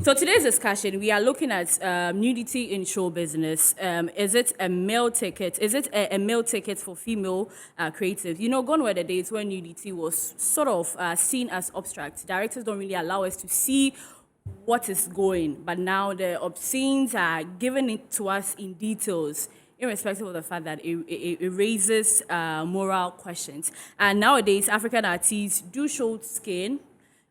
So today's discussion, we are looking at nudity in show business. Is it a male ticket? Is it a male ticket for female creatives? You know, gone were the days when nudity was sort of seen as abstract. Directors don't really allow us to see what is going, but now the obscenes are given it to us in details, irrespective of the fact that it raises moral questions. And nowadays, African artists do show skin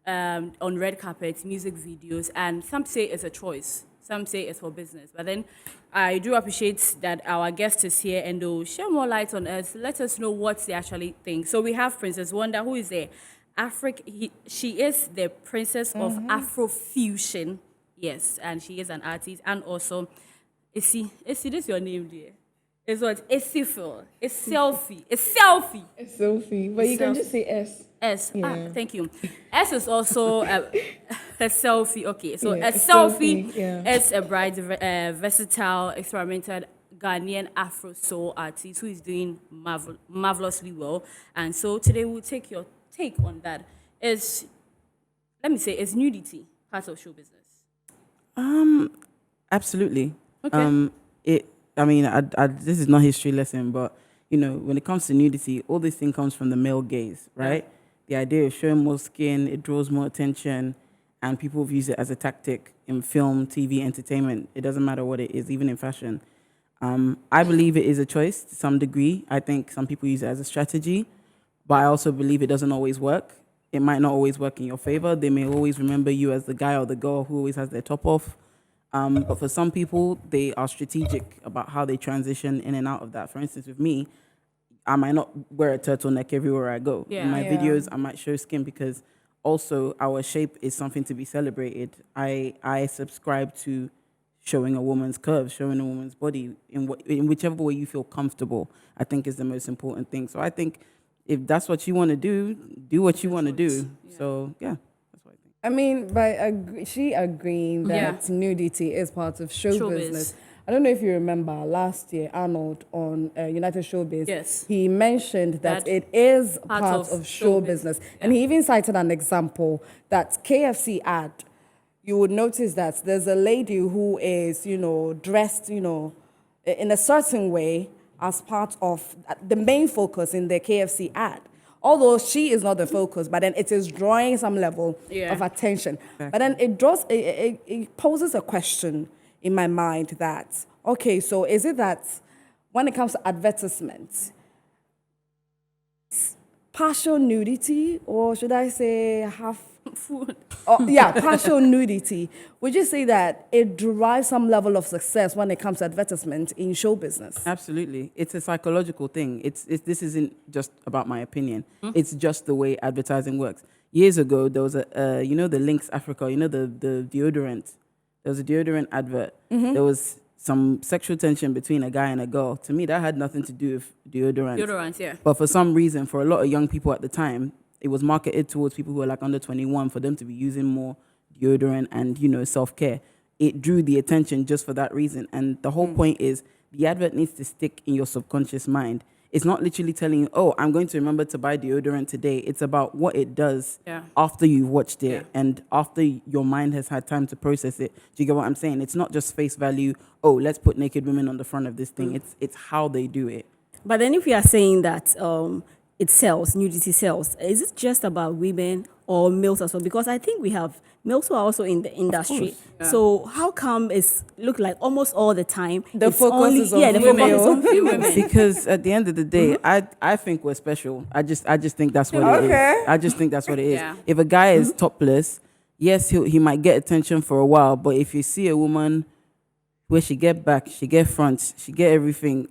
on red carpets, music videos, and some say it's a choice. Some say it's for business. But then I do appreciate that our guest is here and they'll share more light on us. Let us know what they actually think. So we have Princess Wanda, who is the she is the princess of Afrofusion. Yes, and she is an artist. And also, Issy, this is your name, dear. It's what? Essifil. It's selfie. It's selfie. It's Sophie. But you can just say S. S. Yeah. Thank you. S is also a selfie. Okay, so Yeah, a selfie yeah. is a bright, versatile, experimental Ghanaian Afro soul artist who is doing marvelously well. And so today we'll take your take on that. Is nudity part of show business? Absolutely. Okay. This is not history lesson, but you know, when it comes to nudity, all this thing comes from the male gaze, right? Yeah. The idea of showing more skin, it draws more attention, and people have used it as a tactic in film, TV, entertainment. It doesn't matter what it is, even in fashion. I believe it is a choice to some degree. I think some people use it as a strategy, but I also believe it doesn't always work. It might not always work in your favor. They may always remember you as the guy or the girl who always has their top off. But for some people, they are strategic about how they transition in and out of that. For instance, with me, I might not wear a turtleneck everywhere I go. Yeah. In my Yeah. videos, I might show skin because also our shape is something to be celebrated. I subscribe to showing a woman's curves, showing a woman's body in whichever way you feel comfortable, I think is the most important thing. So I think if that's what you want to do what you want to do. Yeah. So, yeah. I mean, she agreeing that Yeah. nudity is part of show Showbiz. business. I don't know if you remember last year, Arnold on United Showbiz. Yes. He mentioned that That it is part part of of show showbiz. business. And he even cited an example that KFC ad. You would notice that there's a lady who is, dressed, in a certain way as part of the main focus in the KFC ad. Although she is not the focus, but then it is drawing some level of attention. Exactly. But then it poses a question in my mind that, okay, so is it that when it comes to advertisements, partial nudity, or should I say half Food. partial nudity, would you say that it derives some level of success when it comes to advertisement in show business? Absolutely. It's a psychological thing. This isn't just about my opinion. It's just the way advertising works. Years ago, there was the Lynx Africa, the deodorant. There was a deodorant advert. There was some sexual tension between a guy and a girl. To me, that had nothing to do with deodorant. Deodorant, yeah. But for some reason, for a lot of young people at the time, it was marketed towards people who were like under 21 for them to be using more deodorant and, self-care. It drew the attention just for that reason. And the whole point is the advert needs to stick in your subconscious mind. It's not literally telling you, oh, I'm going to remember to buy deodorant today. It's about what it does after you've watched it and after your mind has had time to process it. Do you get what I'm saying? It's not just face value, oh, let's put naked women on the front of this thing. It's how they do it. But then if we are saying that it sells, nudity sells, is it just about women or males as well? Because I think we have males who are also in the industry. Yeah. So how come it's look like almost all the time The it's focus only, is on the focus is on Female. women. Because at the end of the day, I think we're special. I just think that's what it is. Okay. I just think that's what it is. Yeah. If a guy is topless, yes, he might get attention for a while, but if you see a woman where she get back, she get front, she get everything,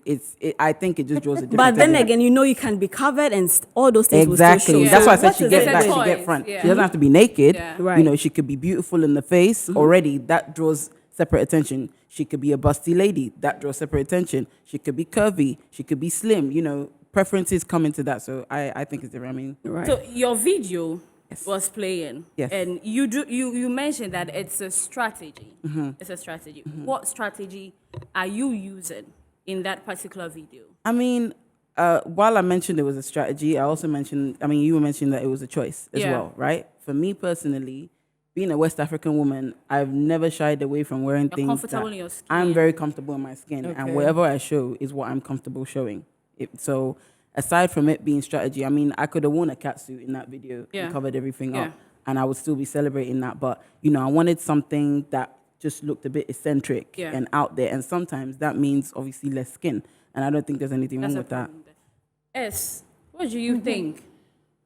I think it just draws a different But then attention. again, you can be covered and all those things Exactly. will still show. That's why I So said what she is get it back, then? she get choice, front. yeah. She doesn't have to be naked. Yeah. Right. She could be beautiful in the face already. That draws separate attention. She could be a busty lady. That draws separate attention. She could be curvy. She could be slim. Preferences come into that. So I think it's different. I mean, Right. So your video Yes. was playing. Yes. And you mentioned that it's a strategy. It's a strategy. What strategy are you using in that particular video? I mean, while I mentioned it was a strategy, I also mentioned, you were mentioning that it was a choice as Yeah. well, right? For me personally, being a West African woman, I've never shied away from wearing You're things comfortable that in your skin. I'm very comfortable in my skin, Okay. and whatever I show is what I'm comfortable showing. So aside from it being strategy, I mean, I could have worn a catsuit in that video Yeah. and covered everything Yeah. up, and I would still be celebrating that. But I wanted something that just looked a bit eccentric Yeah. and out there, and sometimes that means obviously less skin, and I don't think there's anything That's wrong a with that. problem there. S, what do you think?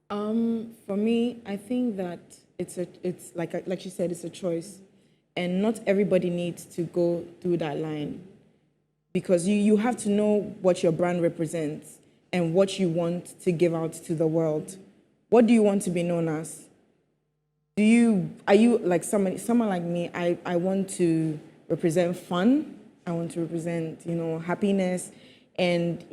For me, I think that it's like she said, it's a choice, and not everybody needs to go through that line, because you have to know what your brand represents and what you want to give out to the world. What do you want to be known as? Are you like someone like me? I want to represent fun. I want to represent, happiness. And,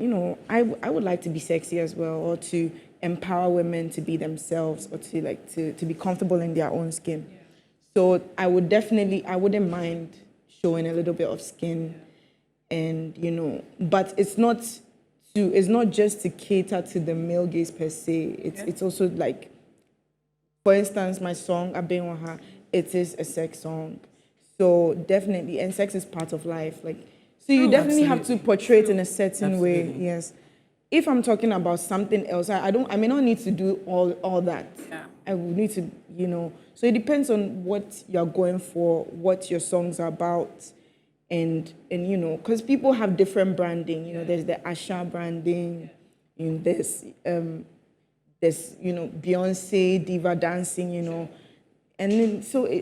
I would like to be sexy as well, or to empower women to be themselves, or to be comfortable in their own skin. So I wouldn't mind showing a little bit of skin, and, but it's not just to cater to the male gaze per se. It's also like, for instance, my song Abenwaha, it is a sex song. So definitely, and sex is part of life. So you definitely have to portray it in a certain way. Yes. If I'm talking about something else, I may not need to do all that. Yeah. I would need to, So it depends on what you're going for, what your songs are about, and because people have different branding. There's the Asha branding, there's Beyonce diva dancing, and then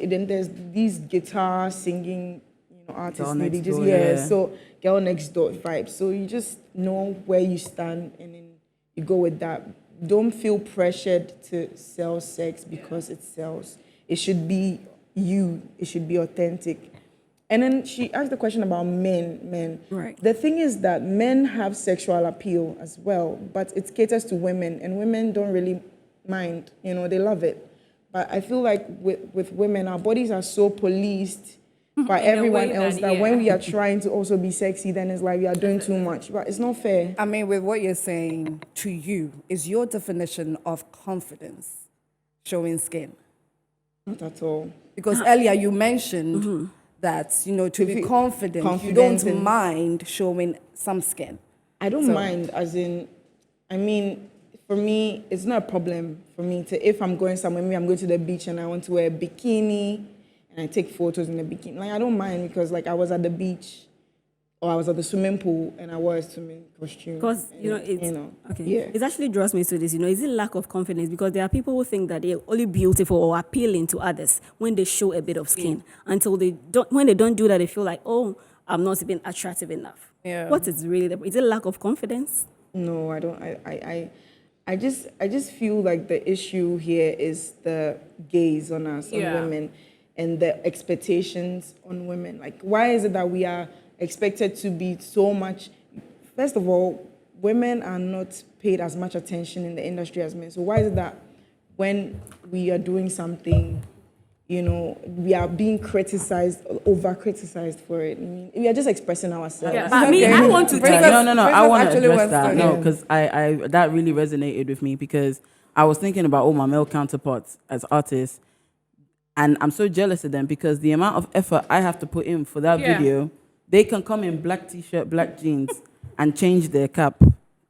then there's these guitar singing, artists. Girl They Next just Door, yeah. So girl next door vibes. So you just know where you stand, and then you go with that. Don't feel pressured to sell sex because it sells. It should be you. It should be authentic. And then she asked the question about men. Right. The thing is that men have sexual appeal as well, but it caters to women, and women don't really mind. They love it. But I feel like with women, our bodies are so policed by In a everyone way else that, that yeah. when we are trying to also be sexy, then it's like we are doing too much. But it's not fair. I mean, with what you're saying, to you, is your definition of confidence showing skin? Not at all. Because earlier you mentioned that, to be confident, you confident don't in- mind showing some skin. I don't mind, as in, I mean, for me, it's not a problem for me if I'm going somewhere, maybe I'm going to the beach and I want to wear a bikini and I take photos in the bikini. I don't mind, because I was at the beach or I was at the swimming pool and I wore a swimming costume. Because, okay. Yeah. It actually draws me to this, is it lack of confidence? Because there are people who think that they're only beautiful or appealing to others when they show a bit of skin. Until when they don't do that, they feel like, oh, I'm not being attractive enough. Yeah. What is really is it lack of confidence? No, I don't. I just feel like the issue here is the gaze on us, on Yeah. women, and the expectations on women. Why is it that we are expected to be so much? First of all, women are not paid as much attention in the industry as men. So why is it that when we are doing something, we are being criticized, over-criticized for it? I mean, we are just expressing ourselves. Yeah, but me, I want to Princess- tell No. I Princess want to actually address wants that. to- No, Yeah. because I that really resonated with me, because I was thinking about all my male counterparts as artists, and I'm so jealous of them, because the amount of effort I have to put in for that Yeah. video, they can come in black t-shirt, black jeans, and change their cap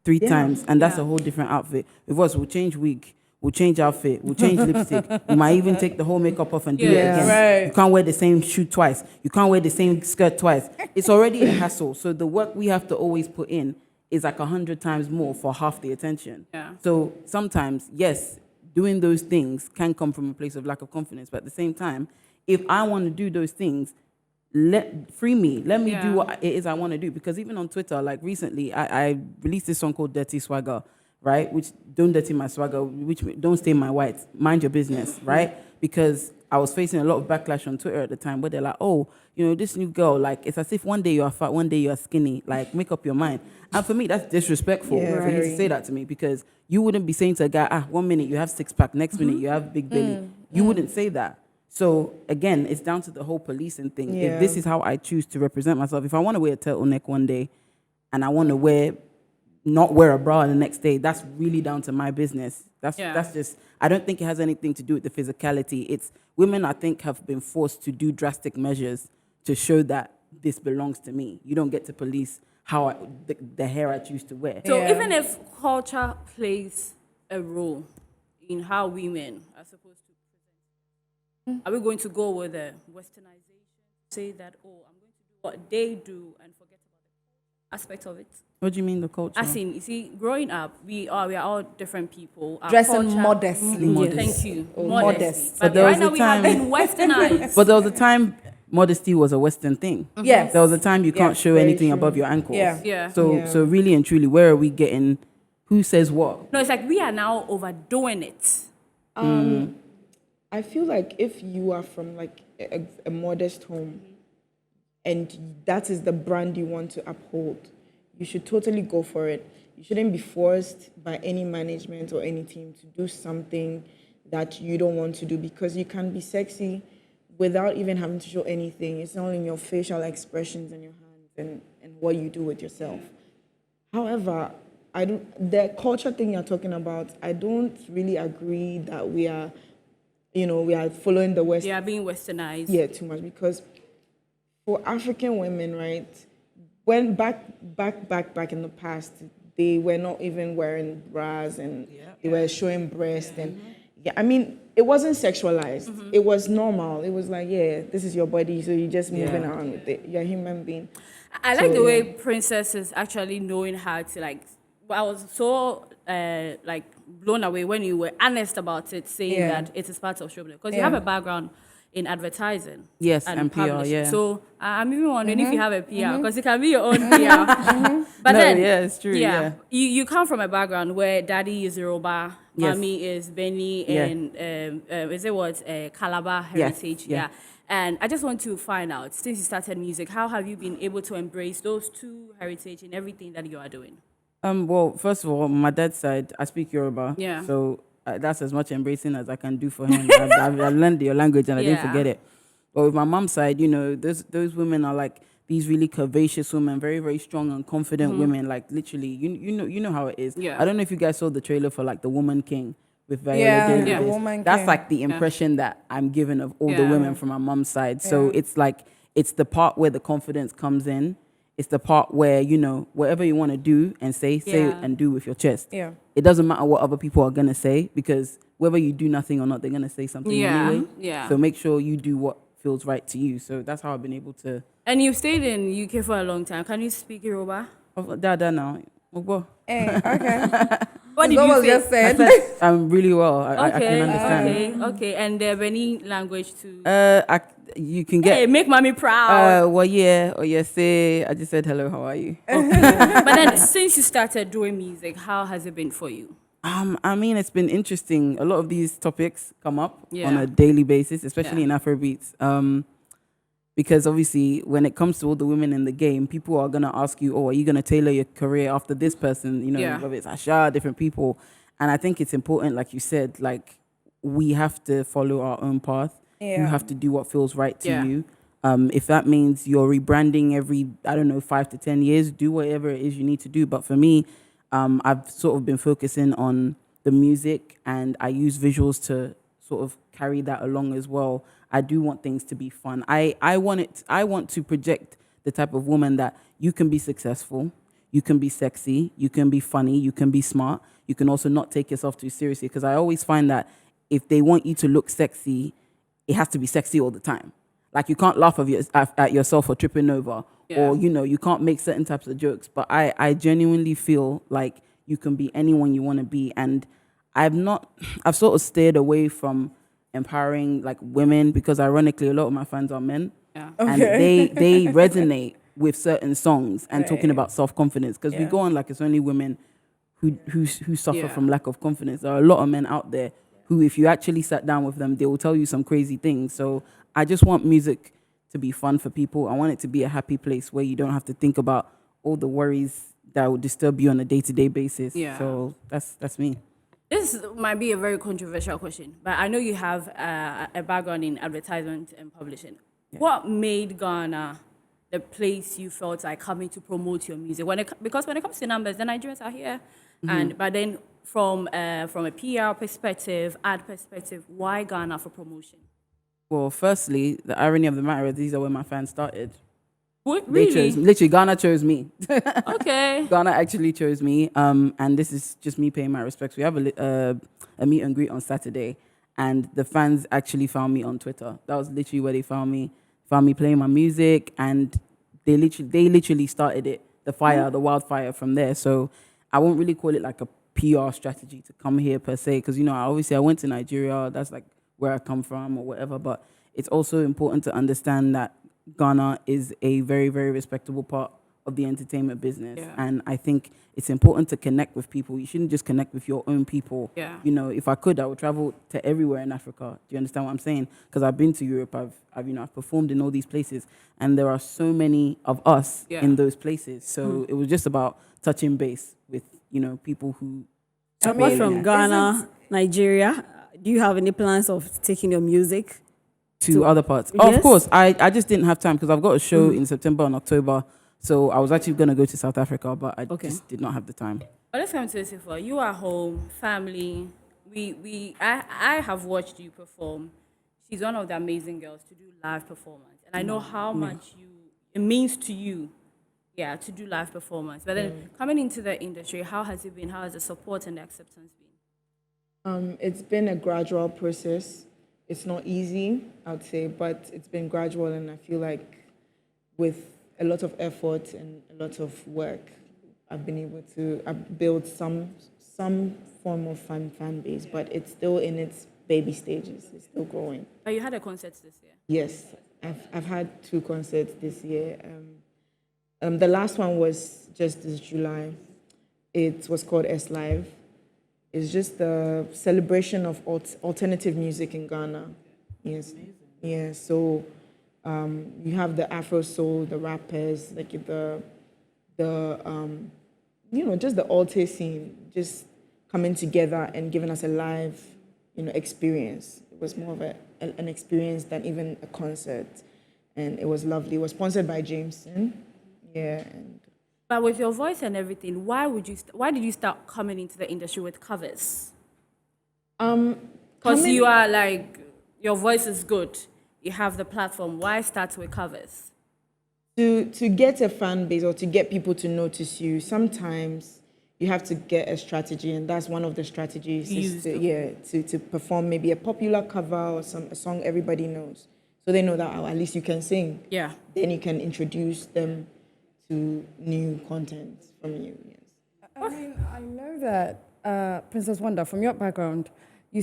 3 times, and that's Yeah. a whole different outfit. With us, we'll change wig, we'll change outfit, we'll change lipstick. We might even take the whole makeup off and do it Yeah. again. Right. You can't wear the same shoe twice. You can't wear the same skirt twice. It's already a hassle. So the work we have to always put in is like 100 times more for half the attention. Yeah. So sometimes, yes, doing those things can come from a place of lack of confidence. But at the same time, if I want to do those things, free me. Let me Yeah. do what it is I want to do. Because even on Twitter, like recently, I released this song called Dirty Swagger, right? Which don't dirty my swagger, which don't stain my white. Mind your business, right? Because I was facing a lot of backlash on Twitter at the time, where they're like, oh, this new girl, like, it's as if one day you're fat, one day you're skinny. Like, make up your mind. And for me, that's disrespectful Yeah, for you to very. say that to me, because you wouldn't be saying to a guy, 1 minute you have 6-pack, next minute you have big belly. You wouldn't say that. So again, it's down to the whole policing thing. Yeah. If this is how I choose to represent myself, if I want to wear a turtleneck one day and I want to wear not wear a bra the next day, that's really down to my business. Yeah. That's just, I don't think it has anything to do with the physicality. It's women, I think, have been forced to do drastic measures to show that this belongs to me. You don't get to police how the hair I choose to wear. So Yeah. even if culture plays a role in how women are supposed to present, are we going to go with a westernization, say that, oh, I'm going to do what they do and forget about the aspect of it? What do you mean the culture? As in, you see, growing up, we are all different people. Our Dressing culture- modestly. Modest. Thank you. modest. Modest. But But there right was now a we have time- been westernized. But there was a time modesty was a Western thing. Yes. There was a time you can't Yes, show very anything true. above your ankles. Yeah. Yeah. So really and truly, where are we getting? Who says what? No, it's like we are now overdoing it. I feel like if you are from like a modest home and that is the brand you want to uphold, you should totally go for it. You shouldn't be forced by any management or any team to do something that you don't want to do, because you can be sexy without even having to show anything. It's all in your facial expressions and your hands and what you do with yourself. However, the culture thing you're talking about, I don't really agree that we are following the West. They are being westernized. Yeah, too much, because for African women, right, when back in the past, they were not even wearing bras and they were showing breast and I mean, it wasn't sexualized. It was normal. It was like, yeah, this is your body, so you're just moving around with it. You're a human being. I like So, the way yeah. Princess is actually knowing how to like. I was so like blown away when you were honest about it, saying Yeah. that it is part of showbiz because you Yeah. have a background in advertising. Yes, and PR, publishing. yeah. So I'm even wondering if you have a PR, because it can be your own PR. But No, then, yeah, it's true, yeah. You come from a background where daddy is Yoruba, Yes. mommy is Benny, Yeah. and is it what Calabar Yes, heritage? yeah. Yeah. And I just want to find out, since you started music, how have you been able to embrace those two heritage in everything that you are doing? Well, first of all, on my dad's side, I speak Yoruba. Yeah. So that's as much embracing as I can do for him. I've learned your language and I didn't Yeah. forget it. But with my mom's side, those women are like these really curvaceous women, very, very strong and confident women. Like literally, you know how it is. Yeah. I don't know if you guys saw the trailer for like The Woman King with Viola Yeah, Davis. Yeah. The Woman That's King. like the impression that I'm given of all the Yeah. women from my mom's side. So Yeah. it's like, it's the part where the confidence comes in. It's the part where, whatever you want to do and say Yeah. it and do with your chest. Yeah. It doesn't matter what other people are going to say, because whether you do nothing or not, they're going to say something Yeah, anyway. yeah. So make sure you do what feels right to you. So that's how I've been able to. And you've stayed in UK for a long time. Can you speak Yoruba? Dada now. Ogbo. Hey, okay. What did What you was say? just I said. said I'm really well. I can understand. Okay. And any language too? You can get. Hey, make mommy proud. Well, yeah, or yes, say. I just said hello. How are you? But then, since you started doing music, how has it been for you? I mean, it's been interesting. A lot of these topics come up Yeah. on a daily basis, especially Yeah. in Afrobeats. Because obviously, when it comes to all the women in the game, people are gonna ask you, "Oh, are you gonna tailor your career after this person?" Yeah. Whether it's Asha, different people. And I think it's important, like you said, like we have to follow our own path. You Yeah. have to do what feels right to Yeah. you. If that means you're rebranding every, 5 to 10 years, do whatever it is you need to do. But for me, I've sort of been focusing on the music, and I use visuals to sort of carry that along as well. I do want things to be fun. I want to project the type of woman that you can be successful, you can be sexy, you can be funny, you can be smart. You can also not take yourself too seriously, because I always find that if they want you to look sexy, it has to be sexy all the time. Like you can't laugh at yourself for tripping over, Yeah. or you can't make certain types of jokes. But I genuinely feel like you can be anyone you want to be, and I've sort of stayed away from empowering like women, because ironically a lot of my fans are men, Yeah. and they resonate with certain songs and talking Right. about self-confidence, because we Yeah. go on like it's only women who suffer Yeah. from lack of confidence. There are a lot of men out there who, if you actually sat down with them, they will tell you some crazy things. So I just want music to be fun for people. I want it to be a happy place where you don't have to think about all the worries that will disturb you on a day-to-day basis. Yeah. So that's me. This might be a very controversial question, but I know you have a background in advertisement and publishing. What made Ghana the place you felt like coming to promote your music? Because when it comes to numbers, the Nigerians are here, and but then from a PR perspective, ad perspective, why Ghana for promotion? Well, firstly, the irony of the matter is these are where my fans started. What, They really? chose, literally, Ghana chose me. Okay. Ghana actually chose me, and this is just me paying my respects. We have a meet and greet on Saturday, and the fans actually found me on Twitter. That was literally where they found me playing my music, and they literally started it, the wildfire from there. So I won't really call it like a PR strategy to come here per se, because I went to Nigeria. That's like where I come from or whatever. But it's also important to understand that Ghana is a very, very respectable part of the entertainment business. Yeah. And I think it's important to connect with people. You shouldn't just connect with your own people. Yeah. If I could, I would travel to everywhere in Africa. Do you understand what I'm saying? Because I've been to Europe, I've performed in all these places, and there are so many of us in those places. So it was just about touching base with, people who... Apart from Ghana, Nigeria, do you have any plans of taking your music to other parts? Oh, Yes. of course. I just didn't have time because I've got a show in September and October. So I was actually going to go to South Africa, but I just did not have the time. But let's come to this for you are home, family. I have watched you perform. She's one of the amazing girls to do live performance. And I know how much it means to you, to do live performance. But then coming into the industry, how has it been? How has the support and the acceptance been? It's been a gradual process. It's not easy, I'd say, but it's been gradual, and I feel like with a lot of effort and a lot of work, I've been able to build some form of fan base, but it's still in its baby stages. It's still growing. But you had a concert this year. Yes, I've had 2 concerts this year. The last one was just this July. It was called S Live. It's just the celebration of alternative music in Ghana. Yes. Yeah. So you have the Afro soul, the rappers, like just the alter scene, just coming together and giving us a live, experience. It was more of an experience than even a concert, and it was lovely. It was sponsored by Jameson. Yeah. But with your voice and everything, why did you start coming into the industry with covers? Because you are like, your voice is good. You have the platform. Why start with covers? To get a fan base or to get people to notice you, sometimes you have to get a strategy, and that's one of the strategies to perform maybe a popular cover or a song everybody knows. So they know that at least you can sing. Yeah. Then you can introduce them to new content from you. Yes. I know that, Princess Wanda, from your background, you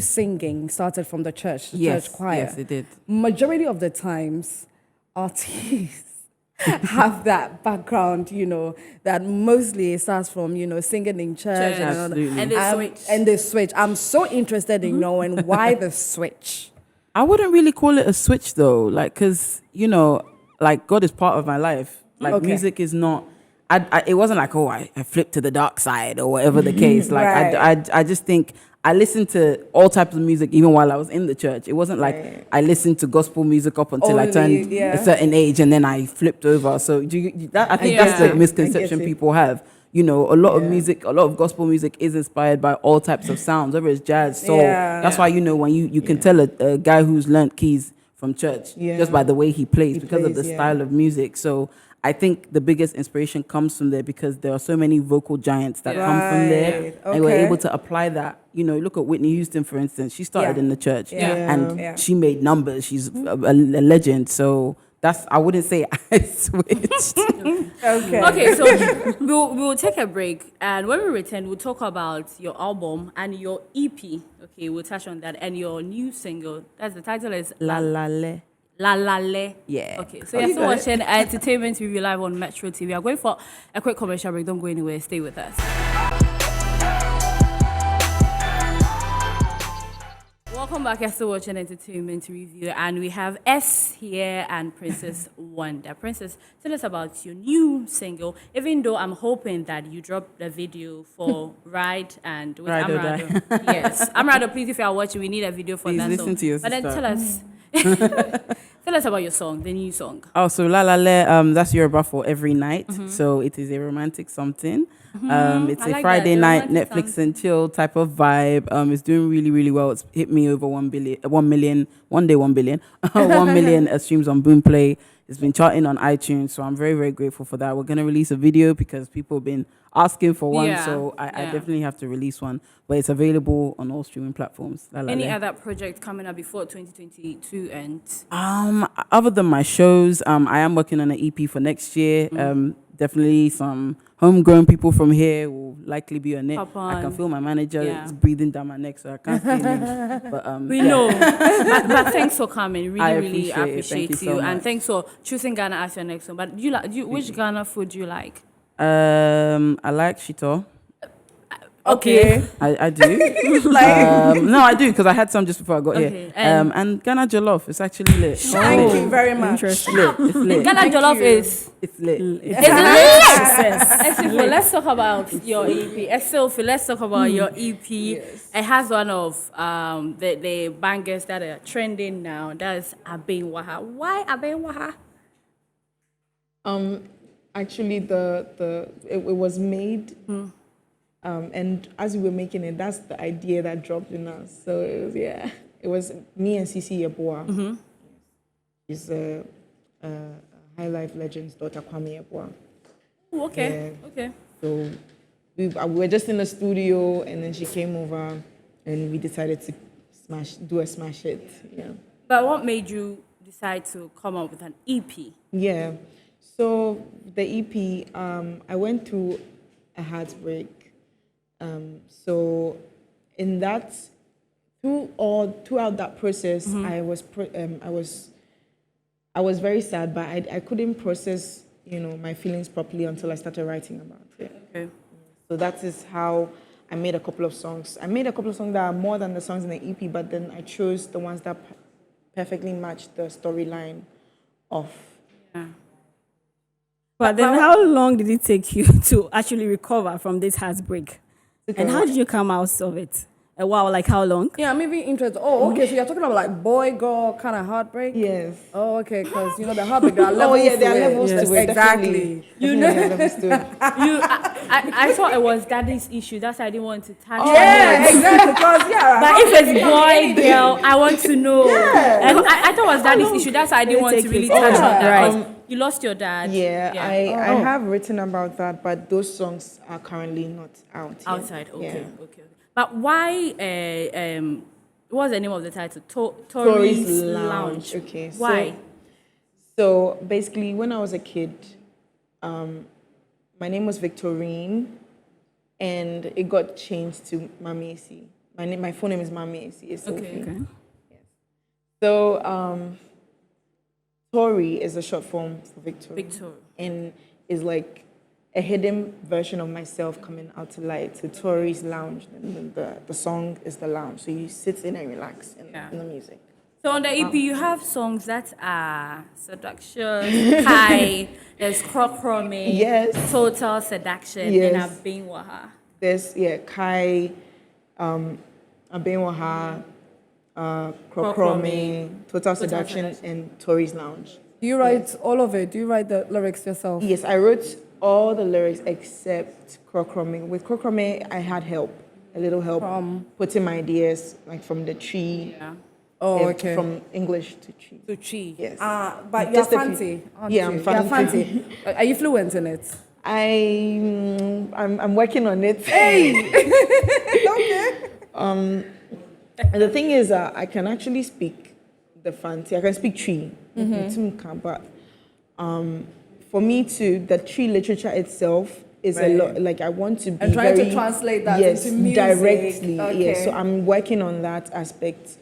singing started from the church choir. Yes, it did. Majority of the times, artists have that background, that mostly starts from, singing in church. And all that. Absolutely. And they switch. And they switch. I'm so interested in knowing why the switch. I wouldn't really call it a switch though, because like God is part of my life. Like music is not. It wasn't like I flipped to the dark side or whatever the case. Like I just think I listened to all types of music even while I was in the church. It wasn't like I listened to gospel music up until I turned a certain age and then I flipped over. So I think that's the misconception people have. A lot of music, a lot of gospel music is inspired by all types of sounds, whether it's jazz, soul. That's why when you can tell a guy who's learnt keys from church just by the way he plays because of the style of music. So I think the biggest inspiration comes from there because there are so many vocal giants that come from there, and we're able to apply that. Look at Whitney Houston, for instance. She started in the church, and she made numbers. She's a legend. So I wouldn't say I switched. Okay, so we'll take a break, and when we return, we'll talk about your album and your EP. Okay, we'll touch on that, and your new single. The title is La La Le. La La Le. Yeah. Okay, so you're still watching Entertainment Review live on Metro TV. We are going for a quick commercial break. Don't go anywhere. Stay with us. Welcome back. You're still watching Entertainment Review, and we have S here and Princess Wanda. Princess, tell us about your new single. Even though I'm hoping that you drop the video for Ride and with Ride or Amrado. Yes, Amrado, please, if you are watching, we need a video for Please that listen song. to your But then sister. tell us. Tell us about your song, the new song. Oh, so La La Le, that's Yoruba for every night. So it is a romantic something. It's I a like Friday that, night romantic Netflix and chill type of vibe. It's doing really, really well. It's hit me over 1 million, one day 1 billion, 1 million streams on Boomplay. It's been charting on iTunes, so I'm very, very grateful for that. We're gonna release a video because people have been asking for one, Yeah, so I yeah. definitely have to release one. But it's available on all streaming platforms. La La Any Le. other project coming up before 2022 ends? Other than my shows, I am working on an EP for next year. Definitely some homegrown people from here will likely be on it. Pop I can on. feel my manager Yeah. is breathing down my neck, so I can't say names. But We yeah. know. but thanks for coming. Really, I really appreciate it. Thank appreciate you so And much. thanks for choosing Ghana as your next one. But which Ghana food do you like? I like Shito. Okay. I do. No, I do because I had some just before I got Okay, here. and- And Ghana Jollof, it's actually lit. Thank you very much. It's lit. It's lit. Ghana jollof you. is. It's lit. Esifo, let's talk about your EP. Esifo, let's talk about your EP. It has one of the bangers that are trending now. That's Aben Waha. Why Aben Waha? Actually, it was made, and as we were making it, that's the idea that dropped in us. So it was me and Sisi Yeboah. She's a High Life Legend's daughter, Kwame Yeboah. Oh, okay. Yeah. Okay. So we were just in the studio, and then she came over, and we decided to do a smash hit. Yeah. But what made you decide to come up with an E EP? Yeah. So the EP, I went through a heartbreak. So in that, throughout that process, I was very sad, but I couldn't process, my feelings properly until I started writing about it. Okay. So that is how I made a couple of songs. I made a couple of songs that are more than the songs in the EP, but then I chose the ones that perfectly matched the storyline of. Yeah. But then how long did it take you to actually recover from this heartbreak? And how did you come out of it? Wow, like how long? Yeah, I'm even interested. Oh, okay. So you're talking about like boy, girl kind of heartbreak? Yes. Oh, okay. Because the heartbreak, there are levels. Oh, yeah, there are to it. levels to it. Exactly. Definitely there are levels to it. I thought it was daddy's issue. That's why I didn't want to touch on Yeah, it. exactly. Because But if it's boy, girl, I want to know. And I thought it was daddy's issue. That's why I didn't want to really touch on that. 'Cause you lost your dad. Yeah, I have written about that, but those songs are currently not out yet. Outside. Okay. Yeah. Okay. But why? What's the name of the title? Tory's Tory's Lounge. Okay. Why? So basically, when I was a kid, my name was Victorine, and it got changed to Mami AC. My full name is Mami AC. It's Sophie. Okay. So Tory is a short form for Victor. Victor. And is like a hidden version of myself coming out to light. So Tory's Lounge, the song is the lounge. So you sit in and relax in the music. So on the EP, you have songs that are Seduction, Kai, there's Krokrome, Yes. Total Seduction, Yes. and Abin Waha. There's Kai, Abenwaha, Krokrome, Total Seduction, and Tory's Lounge. Do you write all of it? Do you write the lyrics yourself? Yes, I wrote all the lyrics except Krokrome. With Krokrome, I had help, a little help putting my ideas like from the tree. Yeah. Oh, okay. From English to tree. To Chi. Yes. But you're Just a few- fancy. aren't Yeah, you? I'm fancy. You're fancy. Are you fluent in it? I'm working on it. Okay. And the thing is, I can actually speak the fancy. I can speak tree, but for me the tree literature itself is a lot. Like I want to be And trying to very- translate that yes, into music. directly. Okay. Yes, so I'm working on that aspect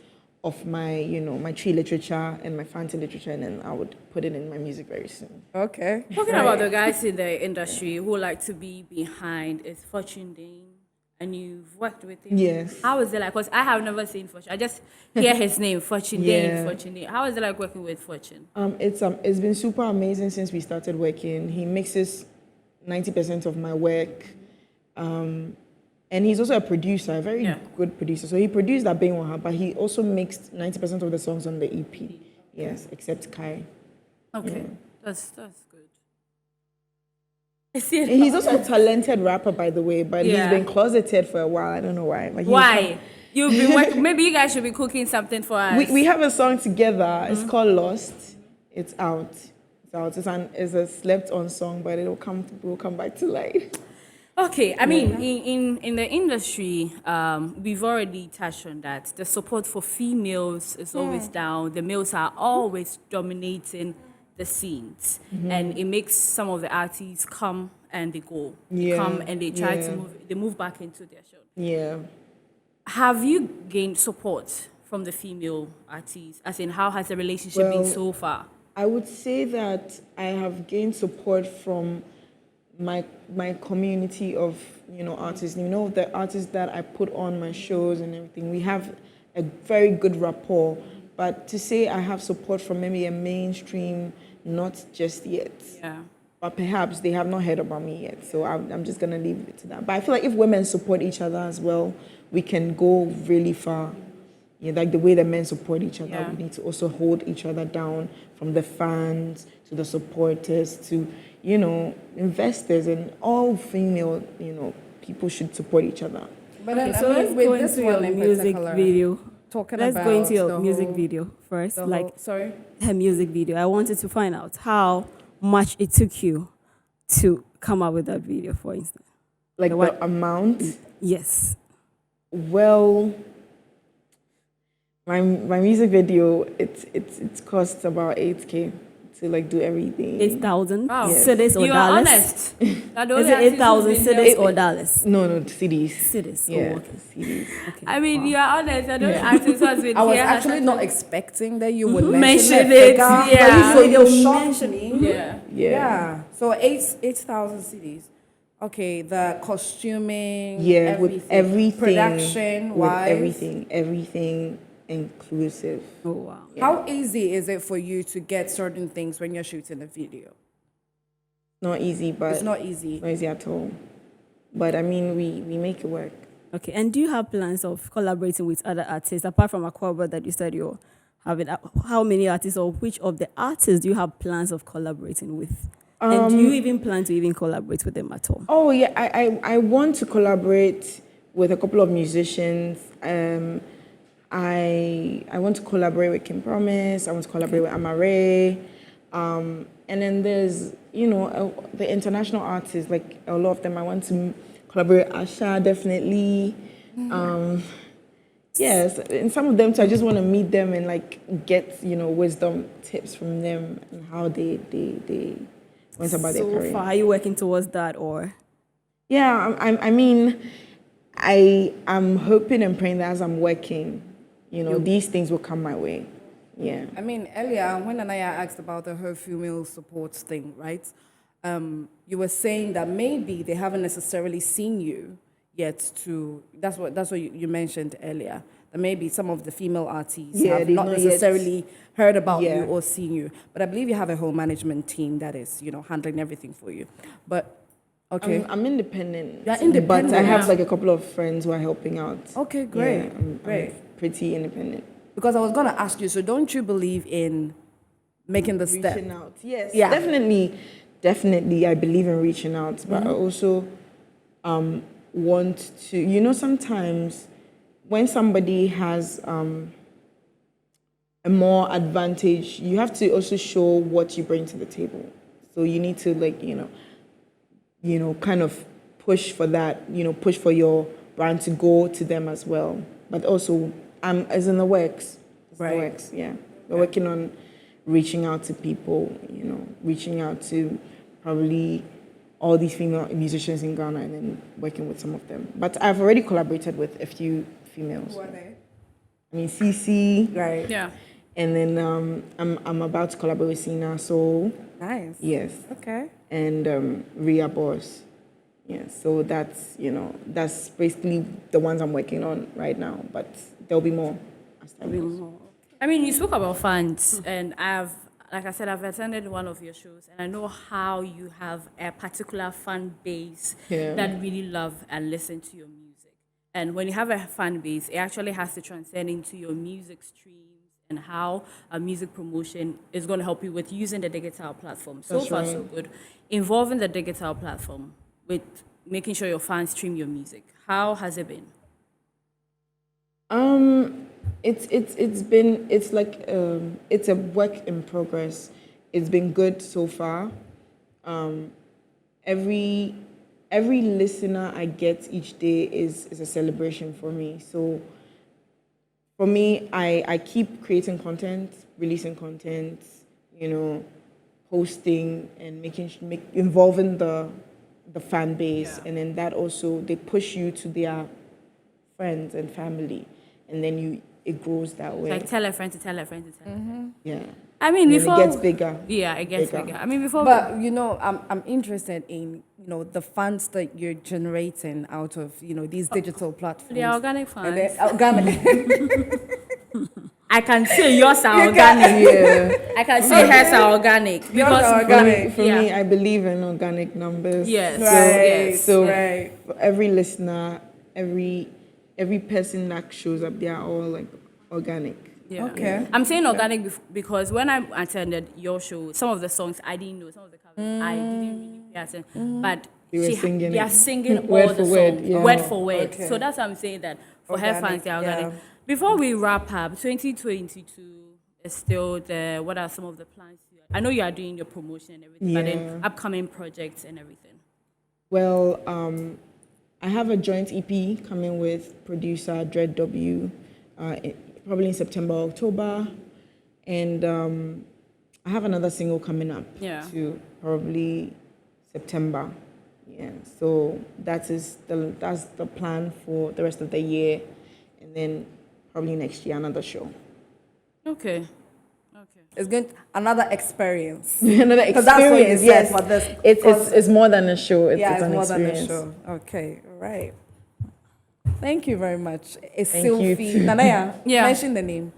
of my, my tree literature and my fancy literature, and then I would put it in my music very soon. Okay. Talking about the guys in the industry who like to be behind is Fortune Dane, and you've worked with him. Yes. How is it like? Because I have never seen Fortune. I just hear his name, Fortune Dane, Yeah. Fortune Dane. How is it like working with Fortune? It's been super amazing since we started working. He mixes 90% of my work. And he's also a producer, a very good producer. So he produced Abenwaha, but he also mixed 90% of the songs on the EP. Yes, except Kai. Okay, that's good. I And see he's also a talented rapper, by the way, but he's Yeah. been closeted for a while. I don't know why. But Why? You've been working. Maybe you guys should be cooking something for us. we have a song together. It's called Lost. It's out. It's out. It's a slept on song, but we'll come back to light. Okay, I mean, in the industry, we've already touched on that. The support for females is always down. The males are always dominating the scenes, and it makes some of the artists come and they go. They Yeah, come and they try to yeah. move. They move back into their show. Yeah. Have you gained support from the female artists? As in, how has the relationship been Well, so far? I would say that I have gained support from my community of artists. The artists that I put on my shows and everything. We have a very good rapport. But to say I have support from maybe a mainstream, not just yet. Yeah. But perhaps they have not heard about me yet. So I'm just gonna leave it to that. But I feel like if women support each other as well, we can go really far. Yeah, like the way the men support each other, we need to also hold each other down, from the fans to the supporters to, investors, and all female, people should support each other. But Okay, then, so I mean, let's with go this into one your in music particular, video. talking Let's about go into your the music whole- video first. the Like whole- sorry. her music video. I wanted to find out how much it took you to come up with that video, for instance. Like The the one- amount, Yes. well, my music video, it's cost about 8K to like do everything. 8,000 Wow. cedis or You are dollars? honest. That the Is only it artist 8,000 who's been cedis there- or dollars? No, CDs. Cedis. Yeah, Oh, okay. CDs. Okay. I mean, you are honest. I don't artist who has been I was here has actually actually- not expecting that you would Mention mention it, figure, yeah. but So you you shocked mentioned- me. Yeah. Yeah. So 8,000 CDs. Okay, the costuming. Yeah, with everything. Production with wise. everything inclusive. Oh, wow. How easy is it for you to get certain things when you're shooting a video? Not easy, but It's not easy. not easy at all. But I mean, we make it work. Okay, and do you have plans of collaborating with other artists apart from Aquaba that you said you're having? How many artists, or which of the artists do you have plans of collaborating with? And do you even plan to even collaborate with them at all? Oh yeah, I want to collaborate with a couple of musicians. I want to collaborate with Kim Promise. I want to collaborate with Amare. And then there's the international artists, like a lot of them. I want to collaborate with Asha, definitely. Yes, and some of them too. I just want to meet them and like get wisdom tips from them and how they went about their So career. far, are you working towards that, or? Yeah, I mean, I'm hoping and praying that as I'm working, these things will come my way. Yeah. I mean, earlier when Anaya asked about the whole female support thing, right? You were saying that maybe they haven't necessarily seen you yet. That's what you mentioned earlier. That maybe some of the female artists have they've not not yet- necessarily heard about Yeah. you or seen you. But I believe you have a whole management team that is, handling everything for you. But okay, I'm independent. You're independent, But I have yeah. like a couple of friends who are helping out. okay, great, Yeah, I'm pretty independent. Because I was gonna ask you. So don't you believe in making the step? Reaching out. Yes. Yeah. Definitely. I believe in reaching out, but I also want to. Sometimes when somebody has a more advantage, you have to also show what you bring to the table. So you need to kind of push for that. Push for your brand to go to them as well. But also, as in the works. It's in the Right. works. Yeah. We're working on reaching out to people. Reaching out to probably all these female musicians in Ghana and then working with some of them. But I've already collaborated with a few females. Who are they? I mean, CC. Right. Yeah. And then I'm about to collaborate with Sina Soul. Nice. Yes. Okay. And Ria Boss. Yeah. So that's that's basically the ones I'm working on right now. But there'll be more as time goes. I mean, you spoke about fans, and like I said, I've attended one of your shows, and I know how you have a particular fan base Yeah. that really love and listen to your music. And when you have a fan base, it actually has to transcend into your music streams and how music promotion is going to help you with using the digital platform. So far, so good. Involving the digital platform with making sure your fans stream your music. How has it been? It's a work in progress. It's been good so far. Every listener I get each day is a celebration for me. So for me, I keep creating content, releasing content, posting and involving the fan base, and then that also they push you to their friends and family, and then it grows that way. Like tell a friend to tell a friend to tell a friend. Yeah. I mean, And before it gets bigger. Yeah, it gets bigger. I mean, before. But I'm interested in the funds that you're generating out of these digital platforms. The organic funds. And then organic. I can say yours are organic. Yeah. I can say hers are organic because are organic. For me, I believe in organic numbers. Yes. Right. So right. for every listener, every person that shows up, they are all like organic. Yeah. Okay. I'm saying organic because when I attended your show, some of the songs I didn't know, some of the covers I didn't really pay attention. But They are singing word all for the word, songs, yeah. word for word. Okay. So that's what I'm saying, that for her Organic, fans, they're organic. yeah. Before we wrap up, 2022 is still there. What are some of the plans? I know you are doing your promotion and everything, but then Yeah. upcoming projects and everything. Well, I have a joint EP coming with producer Dread W, probably in September, October, and I have another single coming up to probably September. Yeah, so that's the plan for the rest of the year, and then probably next year another show. Okay. It's going another experience. Another Because that's what you experience. said Yes, for this. it's more than a show. It's It's an more than a experience. show. Okay, all right. Thank you very much. It's Thank you Sylvie. too. Nanaya, Yeah. mention the name.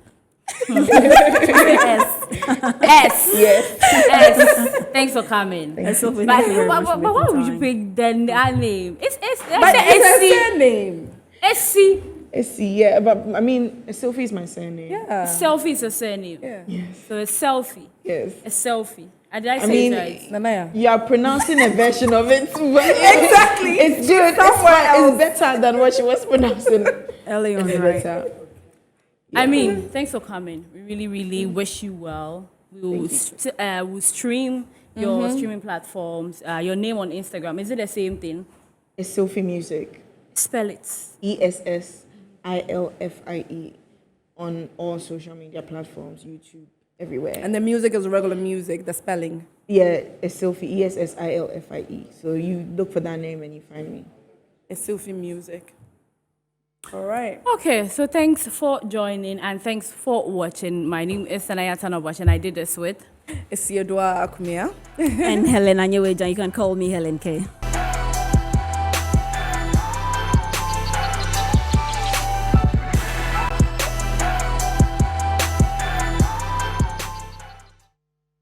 S. Yes. S. Thanks for coming. And so But, thank you very much but for why making would you time. pick that name? It's But it's a surname. SC. Yeah, but I mean, Sophie is my surname. Yeah. Selfie is a surname. Yeah. So it's selfie. Yes. A selfie. Did I say mean, it right? Nanaya. You are pronouncing a version of it. Exactly. It's good. It's better than what she was pronouncing. Early on, It's right? better. I mean, thanks for coming. We really, really wish you well. We'll stream your streaming platforms. Your name on Instagram. Is it the same thing? It's Sophie Music. Spell it. ESSILFIE on all social media platforms, YouTube, everywhere. And the music is regular music, the spelling. Yeah, it's Sophie, ESSILFIE. So you look for that name and you find me. It's Sylvie Music. All right. Okay, so thanks for joining and thanks for watching. My name is Sanaya Tanabash and I did this with It's Yodua Akumia. And Helen Anyeweja, you can call me Helen K.